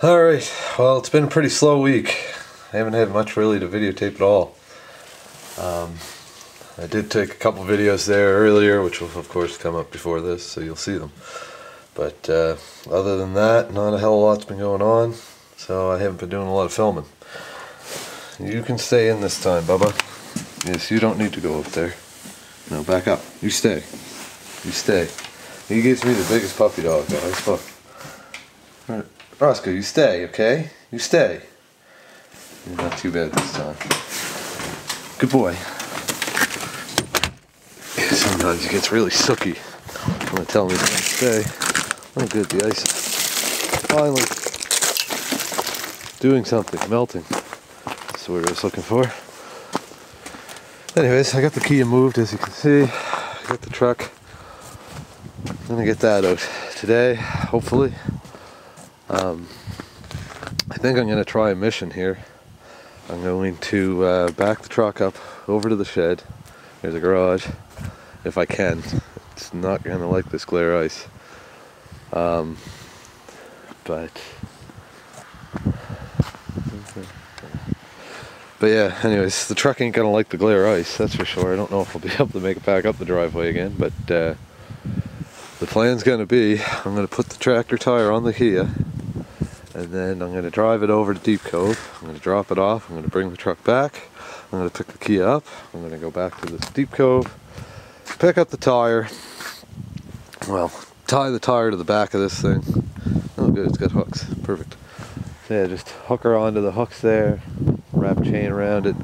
Alright, well, it's been a pretty slow week. I haven't had much really to videotape at all. I did take a couple videos there earlier, which will of course come up before this, so you'll see them. But other than that, not a hell of a lot's been going on, so I haven't been doing a lot of filming. You can stay in this time, Bubba. Yes, you don't need to go up there. No, back up. You stay. You stay. He gives me the biggest puppy dog, guys. Look. Right. Roscoe, you stay, okay? You stay. You're not too bad this time. Good boy. Yeah, sometimes he gets really sooky when I tell him he's going to stay. Oh good, the ice is finally doing something, melting. That's the word I was looking for. Anyways, I got the Kia moved, as you can see. I got the truck. I'm going to get that out today, hopefully. I think I'm going to try a mission here. I'm going to back the truck up over to the shed. There's a garage, if I can. It's not going to like this glare ice. But yeah, anyways, the truck ain't going to like the glare ice, that's for sure. I don't know if I'll be able to make it back up the driveway again, but the plan's going to be, I'm going to put the tractor tire on the Kia, and then I'm going to drive it over to Deep Cove. I'm going to drop it off. I'm going to bring the truck back. I'm going to pick the Kia up. I'm going to go back to this Deep Cove, pick up the tire. Well, tie the tire to the back of this thing. Oh good, it's got hooks. Perfect. So yeah, just hook her onto the hooks there, wrap a chain around it,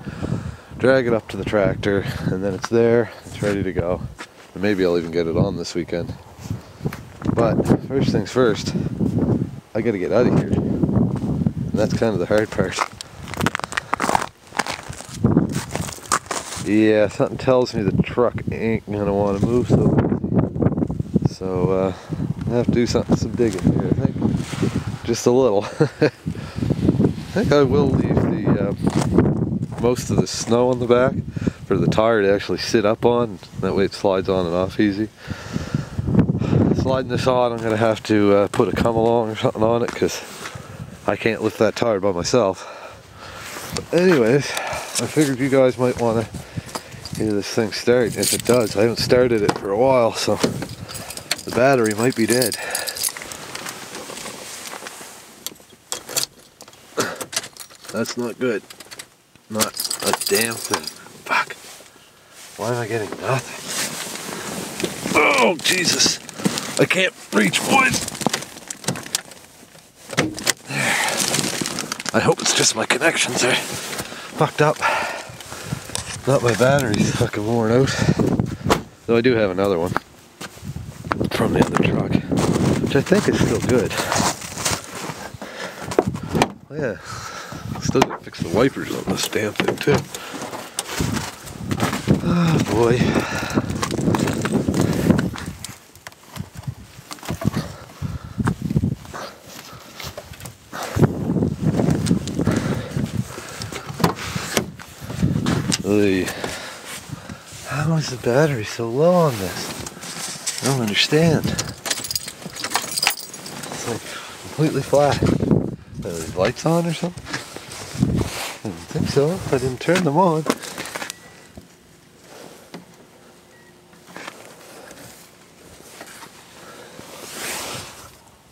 drag it up to the tractor, and then it's there. It's ready to go. And maybe I'll even get it on this weekend. But first things first, I gotta get out of here. And that's kind of the hard part. Yeah, something tells me the truck ain't gonna want to move so easy. So I have to do some digging here, I think. Just a little. I think I will leave the most of the snow on the back for the tire to actually sit up on. That way it slides on and off easy. Sliding this on, I'm going to have to put a come along or something on it because I can't lift that tire by myself. But anyways, I figured you guys might want to hear this thing start. If it does, I haven't started it for a while, so the battery might be dead. That's not good. Not a damn thing. Fuck. Why am I getting nothing? Oh, Jesus. I can't reach, boys. There. I hope it's just my connections are fucked up. Not my battery's fucking worn out. Though I do have another one from the other truck, which I think is still good. Oh, yeah. Still gotta fix the wipers on this damn thing too. Oh boy. How is the battery so low on this? I don't understand. It's like completely flat. Are these lights on or something? I didn't think so. I didn't turn them on.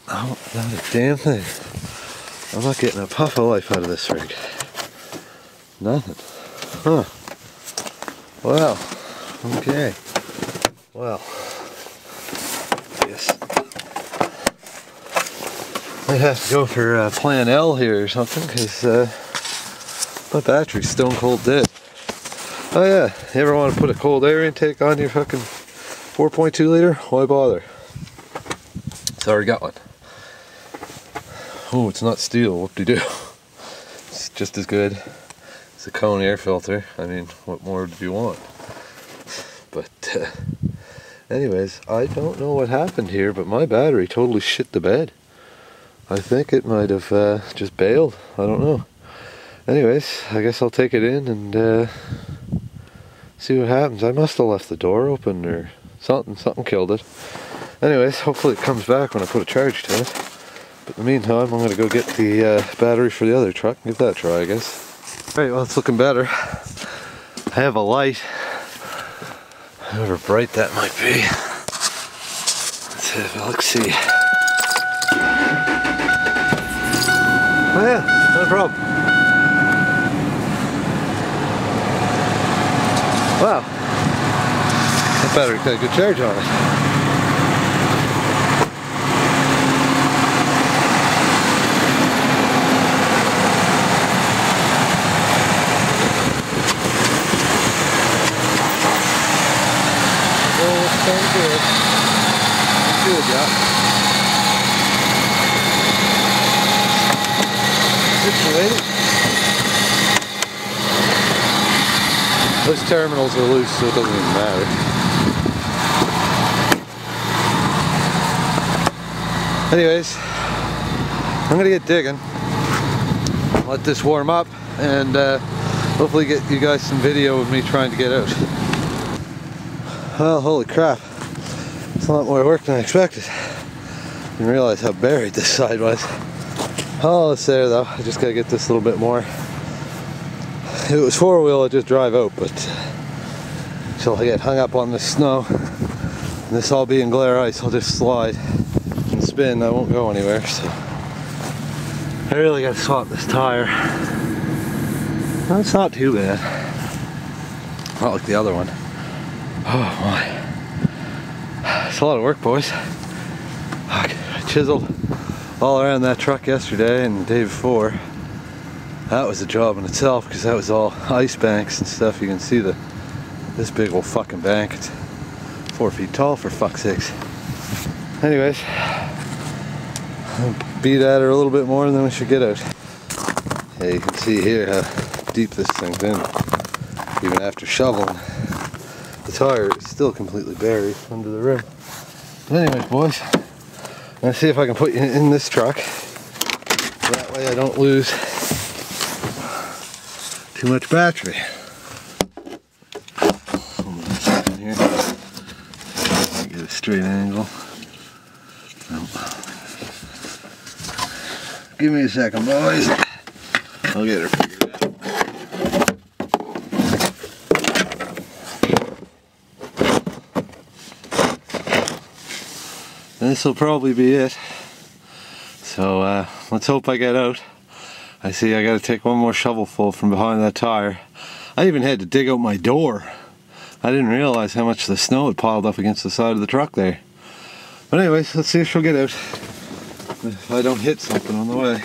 Oh, not a damn thing. I'm not getting a puff of life out of this rig. Nothing. Huh. Well. Okay. Well. Yes. I have to go for plan L here or something because my battery's stone cold dead. Oh yeah, you ever want to put a cold air intake on your fucking 4.2 liter? Why bother? It's already got one. Oh, it's not steel, whoop-de-doo. It's just as good as a cone air filter. I mean, what more do you want? But anyways, I don't know what happened here, but my battery totally shit the bed. I think it might have just bailed. I don't know. Anyways, I guess I'll take it in and see what happens. I must have left the door open or something. Something killed it. Anyways, hopefully it comes back when I put a charge to it. But in the meantime, I'm going to go get the battery for the other truck and give that a try, I guess. Alright, well, it's looking better. I have a light. However bright that might be. Let's see. Oh yeah, no problem. Wow. That battery got a good charge on it. Good, yeah. Situated. Those terminals are loose, so it doesn't even matter. Anyways, I'm gonna get digging. Let this warm up, and hopefully get you guys some video of me trying to get out. Well, holy crap. It's a lot more work than I expected. Didn't realize how buried this side was. Oh, it's there though. I just gotta get this a little bit more. If it was four-wheel, I'd just drive out, but until I get hung up on this snow, and this all being glare ice, I'll just slide and spin. I won't go anywhere, so I really gotta swap this tire. Well, it's not too bad. Not like the other one. Oh my. It's a lot of work, boys. I chiseled all around that truck yesterday and the day before. That was a job in itself, because that was all ice banks and stuff. You can see this big old fucking bank. It's 4 feet tall, for fuck's sakes. Anyways, I'll beat at her a little bit more and then we should get out. Yeah, you can see here how deep this thing's in. Even after shoveling, the tire is still completely buried under the rim. But anyways, boys, I'm gonna see if I can put you in this truck. That way I don't lose too much battery. Here. Get a straight angle. Nope. Give me a second, boys. I'll get her figured out. This will probably be it. So let's hope I get out. I see I gotta take one more shovelful from behind that tire. I even had to dig out my door. I didn't realize how much the snow had piled up against the side of the truck there. But anyways, let's see if she'll get out. If I don't hit something on the way.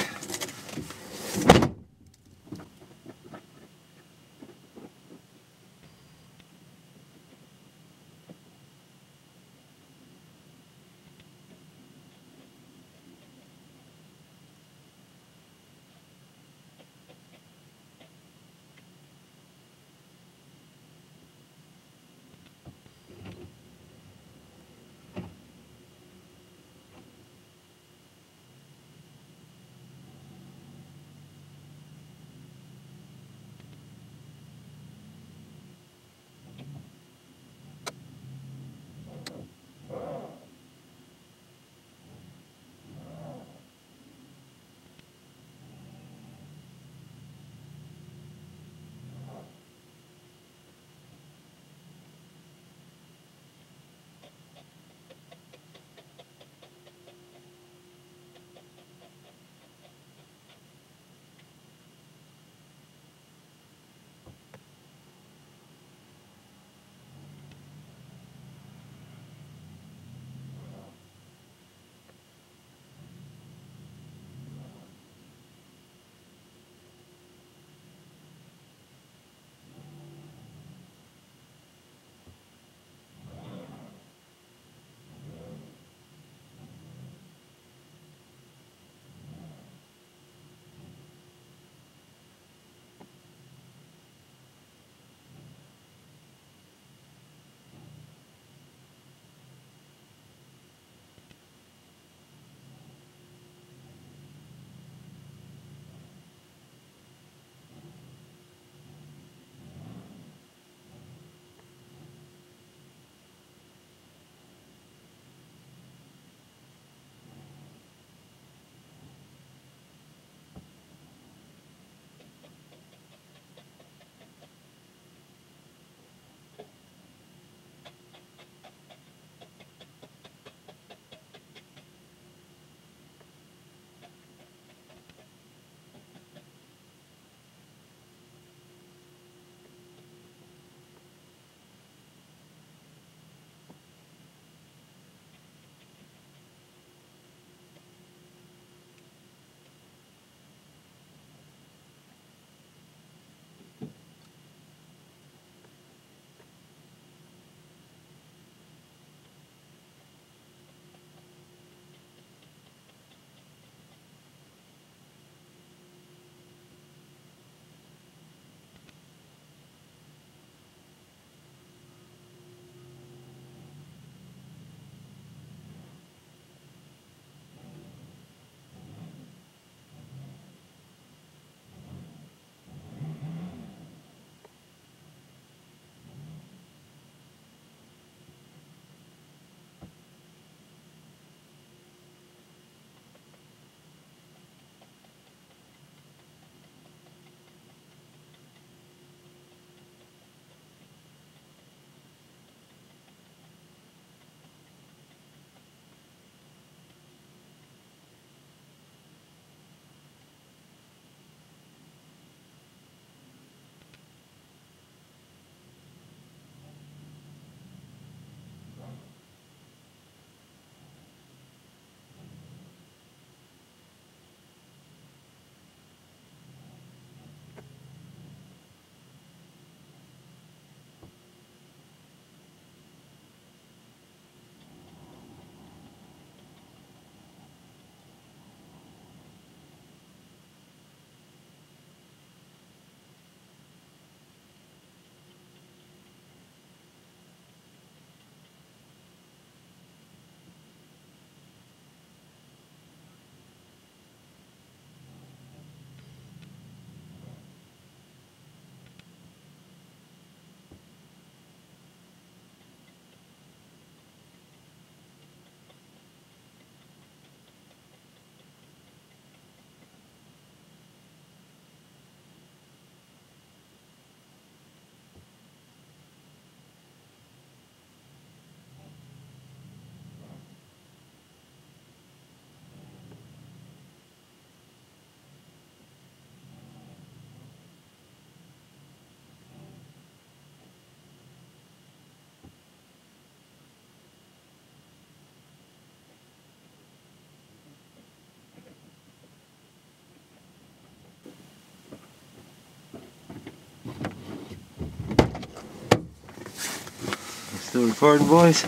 Still recording, boys?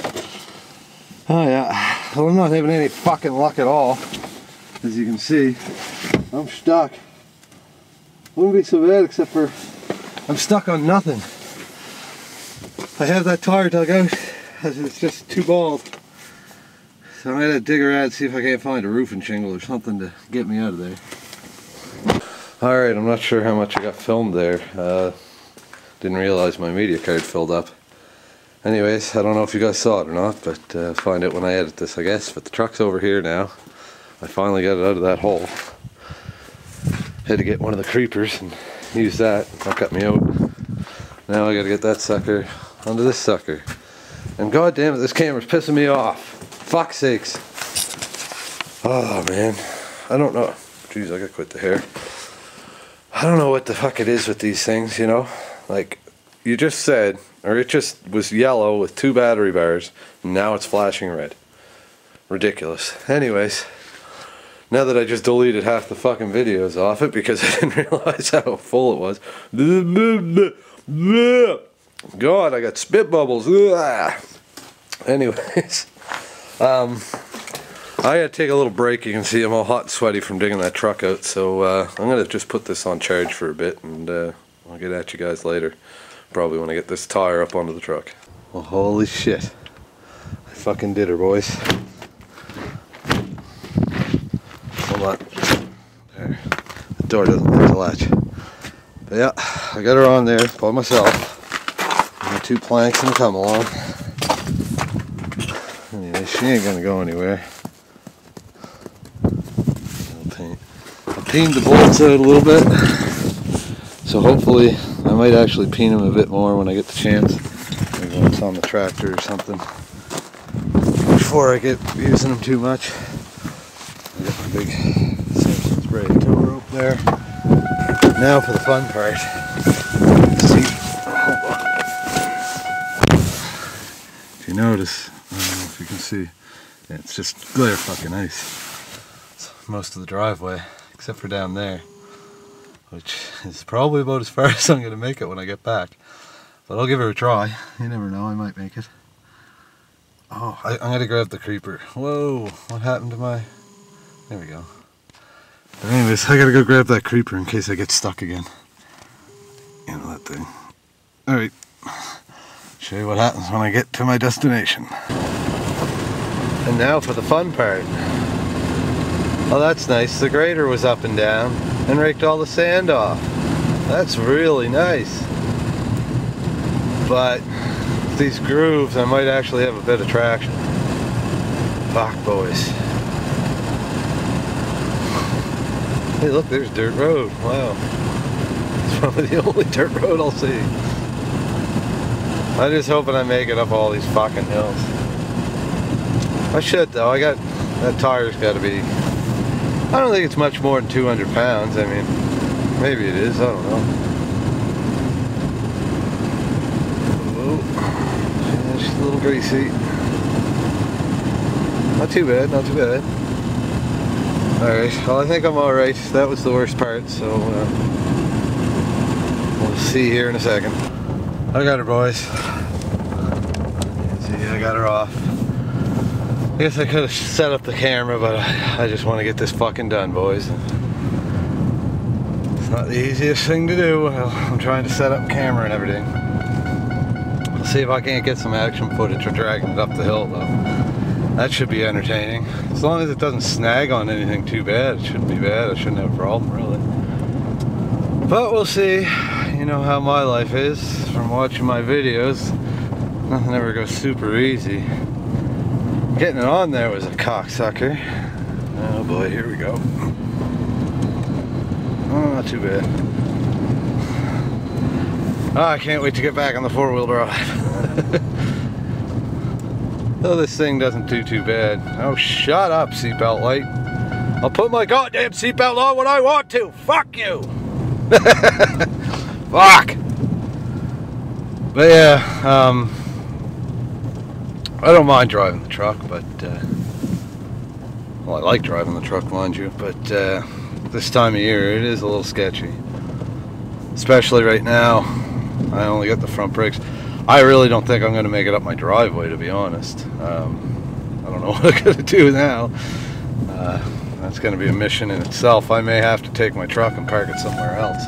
Oh yeah, well I'm not having any fucking luck at all. As you can see, I'm stuck. Wouldn't be so bad except for I'm stuck on nothing. I have that tire dug out, it's just too bald. So I'm gonna dig around and see if I can't find a roofing shingle or something to get me out of there. Alright, I'm not sure how much I got filmed there. Didn't realize my media card filled up. Anyways, I don't know if you guys saw it or not, but find it when I edit this, I guess. But the truck's over here now. I finally got it out of that hole. Had to get one of the creepers and use that. That got me out. Now I gotta get that sucker onto this sucker. And god damn it, this camera's pissing me off. Fuck's sakes. Oh man, I don't know. Jeez, I gotta quit the hair. I don't know what the fuck it is with these things, you know? Like, you just said, or it just was yellow with 2 battery bars, and now it's flashing red. Ridiculous. Anyways, now that I just deleted half the fucking videos off it because I didn't realize how full it was. God, I got spit bubbles. Anyways, I gotta take a little break. You can see I'm all hot and sweaty from digging that truck out, so I'm gonna just put this on charge for a bit, and I'll get at you guys later. Probably when I get this tire up onto the truck. Well, holy shit. I fucking did her, boys. Hold on. There. The door doesn't like to latch. But yeah, I got her on there by myself. And the 2 planks and come along. Anyway, she ain't gonna go anywhere. I peened the bolts out a little bit. So hopefully I might actually peen them a bit more when I get the chance. Maybe when it's on the tractor or something. Before I get using them too much. I got my big Simpson spray tow rope there. Now for the fun part. See, hold on. If you notice, I don't know if you can see, yeah, it's just glare fucking ice. It's most of the driveway, except for down there. Which is probably about as far as I'm going to make it when I get back. But I'll give her a try. You never know, I might make it. Oh, I'm going to grab the creeper. Whoa, what happened to my... There we go. But anyways, I got to go grab that creeper in case I get stuck again. You know that thing. Alright, show you what happens when I get to my destination. And now for the fun part. Oh, that's nice. The grader was up and down and raked all the sand off. That's really nice. But these grooves, I might actually have a bit of traction. Fuck, boys. Hey, look, there's dirt road. Wow. It's probably the only dirt road I'll see. I'm just hoping I make it up all these fucking hills. I should, though. That tire's got to be... I don't think it's much more than 200 pounds. I mean, maybe it is. I don't know. Oh, yeah, she's a little greasy. Not too bad, not too bad. Alright, well I think I'm alright. That was the worst part, so we'll see here in a second. I got her, boys. See, I got her off. I guess I could have set up the camera, but I just want to get this fucking done, boys. It's not the easiest thing to do. I'm trying to set up camera and everything. I'll see if I can't get some action footage of dragging it up the hill, though. That should be entertaining. As long as it doesn't snag on anything too bad, it shouldn't be bad. I shouldn't have a problem, really. But we'll see. You know how my life is from watching my videos. Nothing ever goes super easy. Getting it on there was a cocksucker. Oh boy, here we go. Oh, not too bad. Oh, I can't wait to get back on the 4-wheel drive. Though this thing doesn't do too bad. Oh, shut up, seatbelt light. I'll put my goddamn seatbelt on when I want to. Fuck you. Fuck. But yeah, I don't mind driving the truck, but well, I like driving the truck, mind you, but this time of year it is a little sketchy, especially right now. I only got the front brakes. I really don't think I'm going to make it up my driveway, to be honest. I don't know what I'm going to do now. That's going to be a mission in itself. I may have to take my truck and park it somewhere else.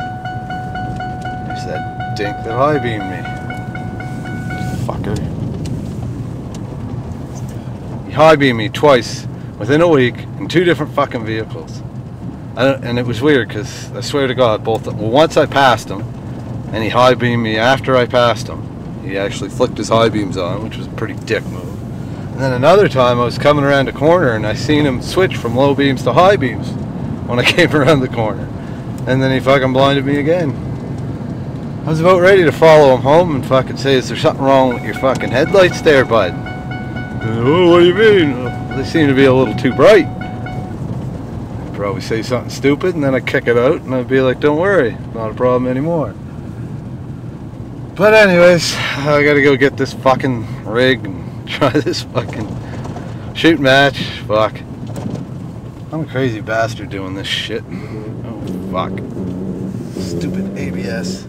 There's that dink that high-beamed me. Fucker. He high-beamed me twice within a week in 2 different fucking vehicles. And it was weird because I swear to God, once I passed him and he high-beamed me after I passed him. He actually flicked his high beams on, which was a pretty dick move. And then another time I was coming around a corner and I seen him switch from low beams to high beams when I came around the corner. And then he fucking blinded me again. I was about ready to follow him home and fucking say, is there something wrong with your fucking headlights there, bud? Oh, what do you mean? Oh, they seem to be a little too bright. I'd probably say something stupid and then I'd kick it out and I'd be like, don't worry, not a problem anymore. But anyways, I gotta go get this fucking rig and try this fucking shooting match. Fuck. I'm a crazy bastard doing this shit. Oh fuck. Stupid ABS.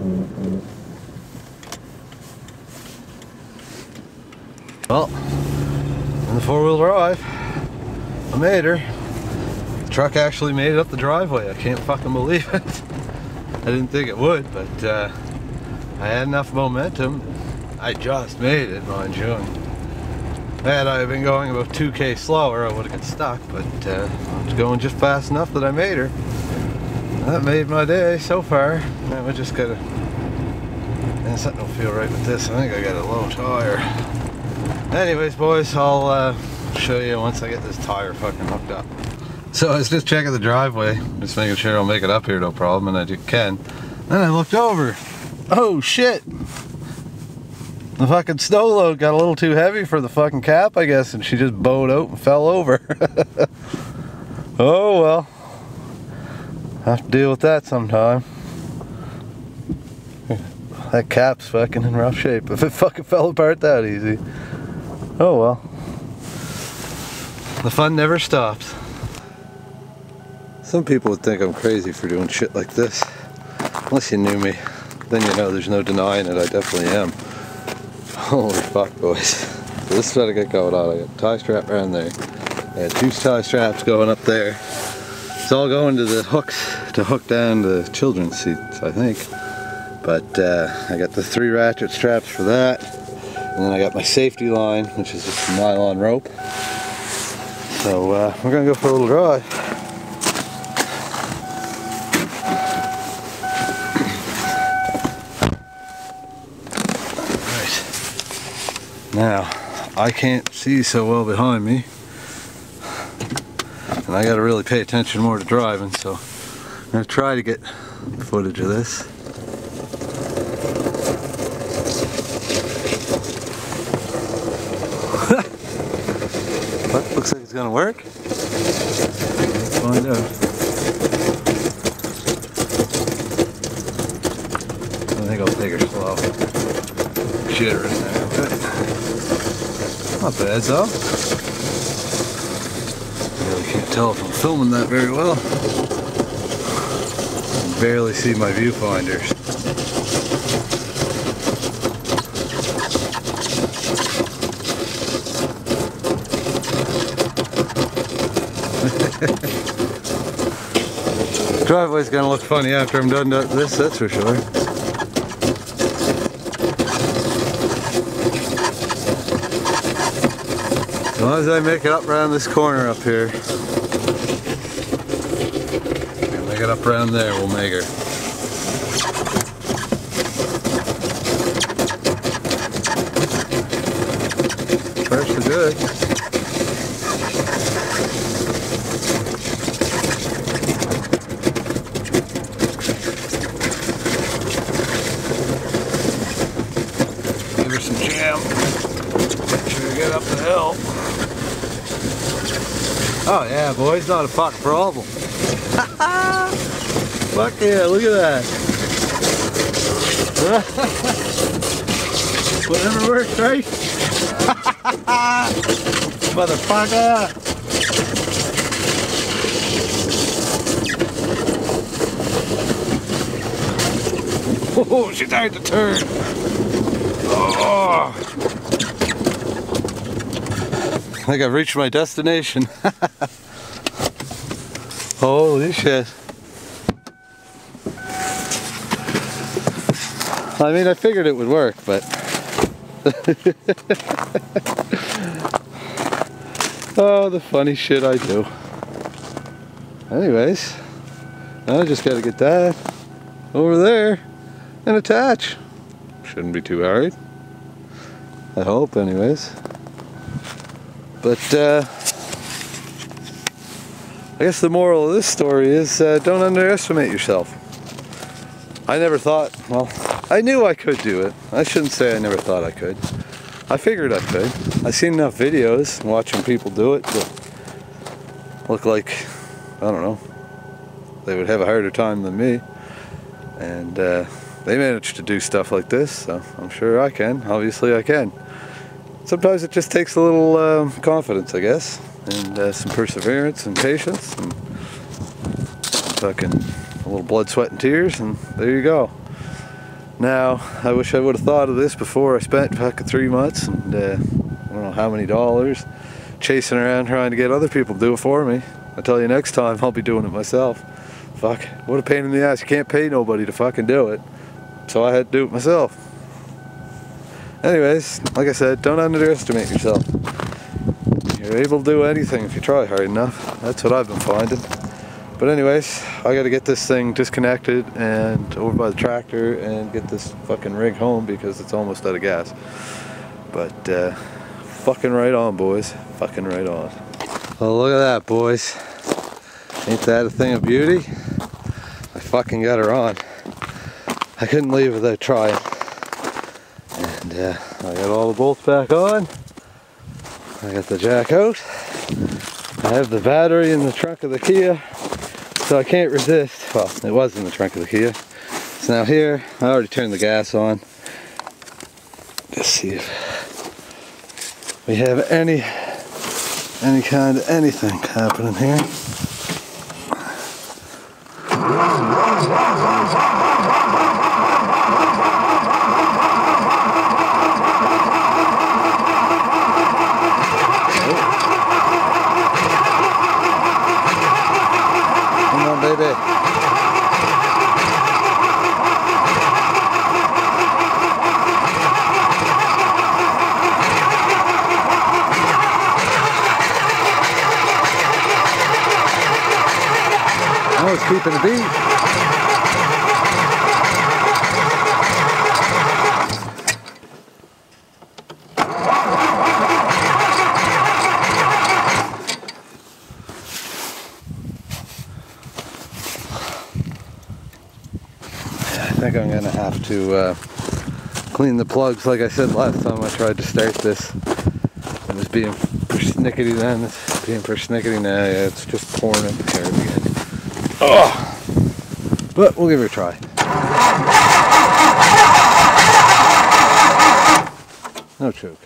Well, in the 4-wheel drive, I made her. The truck actually made it up the driveway. I can't fucking believe it. I didn't think it would, but I had enough momentum. I just made it, mind you. Had I been going about 2k slower, I would have got stuck, but I was going just fast enough that I made her. That made my day so far. Now I just gotta... Man, something don't feel right with this. I think I got a low tire. Anyways, boys, I'll show you once I get this tire fucking hooked up. So I was just checking the driveway, just making sure I'll make it up here no problem, and I can. Then I looked over. Oh shit! The fucking snow load got a little too heavy for the fucking cap, I guess, and she just bowed out and fell over. Oh well. Have to deal with that sometime. That cap's fucking in rough shape. If it fucking fell apart that easy. Oh well. The fun never stops. Some people would think I'm crazy for doing shit like this. Unless you knew me. Then you know there's no denying it, I definitely am. Holy fuck, boys. So this is what I got going on. I got a tie strap around there. I got 2 tie straps going up there. It's all going to the hooks to hook down the children's seats, I think. But I got the 3 ratchet straps for that. And then I got my safety line, which is just a nylon rope. So we're gonna go for a little drive. Now, I can't see so well behind me, and I gotta really pay attention more to driving, so I'm gonna try to get footage of this. What? Looks like it's gonna work? Let's find out. I think I'll take her slow. Shitter in there. Not bad though. Really can't tell if I'm filming that very well. I can barely see my viewfinders. Driveway's gonna look funny after I'm done this, that's for sure. As long as I make it up around this corner up here, make it up around there, we'll make her. First are good. Give her some jam. Make sure to get up the hill. Oh yeah, boys, not a fucking problem. Fuck yeah, look at that. Whatever works, right? Motherfucker. Oh, she tried to turn. Oh. I think I've reached my destination. Holy shit. I mean, I figured it would work, but oh, the funny shit I do. Anyways, I just gotta get that over there and attach. Shouldn't be too hard, I hope, anyways. But I guess the moral of this story is don't underestimate yourself. I never thought, well, I knew I could do it. I shouldn't say I never thought I could. I figured I could. I've seen enough videos watching people do it that look like, I don't know, they would have a harder time than me. And they managed to do stuff like this, so I'm sure I can. Obviously I can. Sometimes it just takes a little confidence, I guess, and some perseverance and patience, and fucking a little blood, sweat, and tears, and there you go. Now, I wish I would have thought of this before I spent fucking 3 months and I don't know how many dollars chasing around trying to get other people to do it for me. I tell you, next time I'll be doing it myself. Fuck, what a pain in the ass. You can't pay nobody to fucking do it. So I had to do it myself. Anyways, like I said, don't underestimate yourself. You're able to do anything if you try hard enough. That's what I've been finding. But anyways, I gotta get this thing disconnected and over by the tractor and get this fucking rig home because it's almost out of gas. But fucking right on, boys. Fucking right on. Well, look at that, boys. Ain't that a thing of beauty? I fucking got her on. I couldn't leave without trying. And I got all the bolts back on. I got the jack out. I have the battery in the trunk of the Kia, so I can't resist. Well, it was in the trunk of the Kia. It's now here. I already turned the gas on. Let's see if we have any kind of anything happening here. Come on, baby. I was keeping a beat. I think I'm gonna have to clean the plugs. Like I said last time I tried to start this, it was being persnickety then, it's being persnickety now. Yeah, it's just pouring up the curb again. Oh, but we'll give it a try. No choke.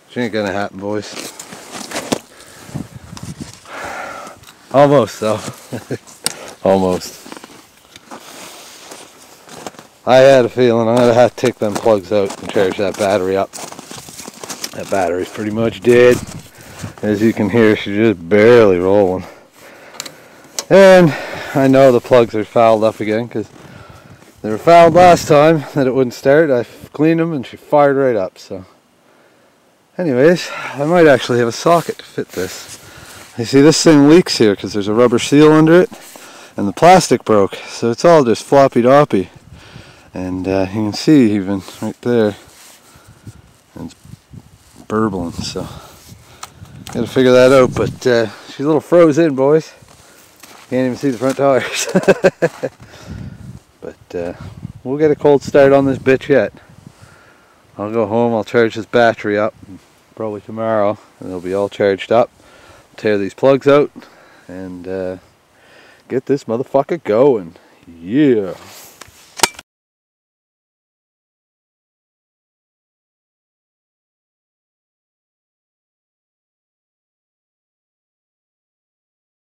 She ain't gonna happen, boys. Almost, though. Almost. I had a feeling I'm gonna have to take them plugs out and charge that battery up. That battery's pretty much dead. As you can hear, she's just barely rolling. And I know the plugs are fouled up again because they were fouled last time that it wouldn't start. I cleaned them and she fired right up. So anyways, I might actually have a socket to fit this. You see, this thing leaks here because there's a rubber seal under it and the plastic broke, so it's all just floppy doppy. And you can see even right there, it's burbling, so gotta figure that out. But she's a little froze in, boys. Can't even see the front tires. But we'll get a cold start on this bitch yet. I'll go home, I'll charge this battery up probably tomorrow and it'll be all charged up. Tear these plugs out and get this motherfucker going. Yeah.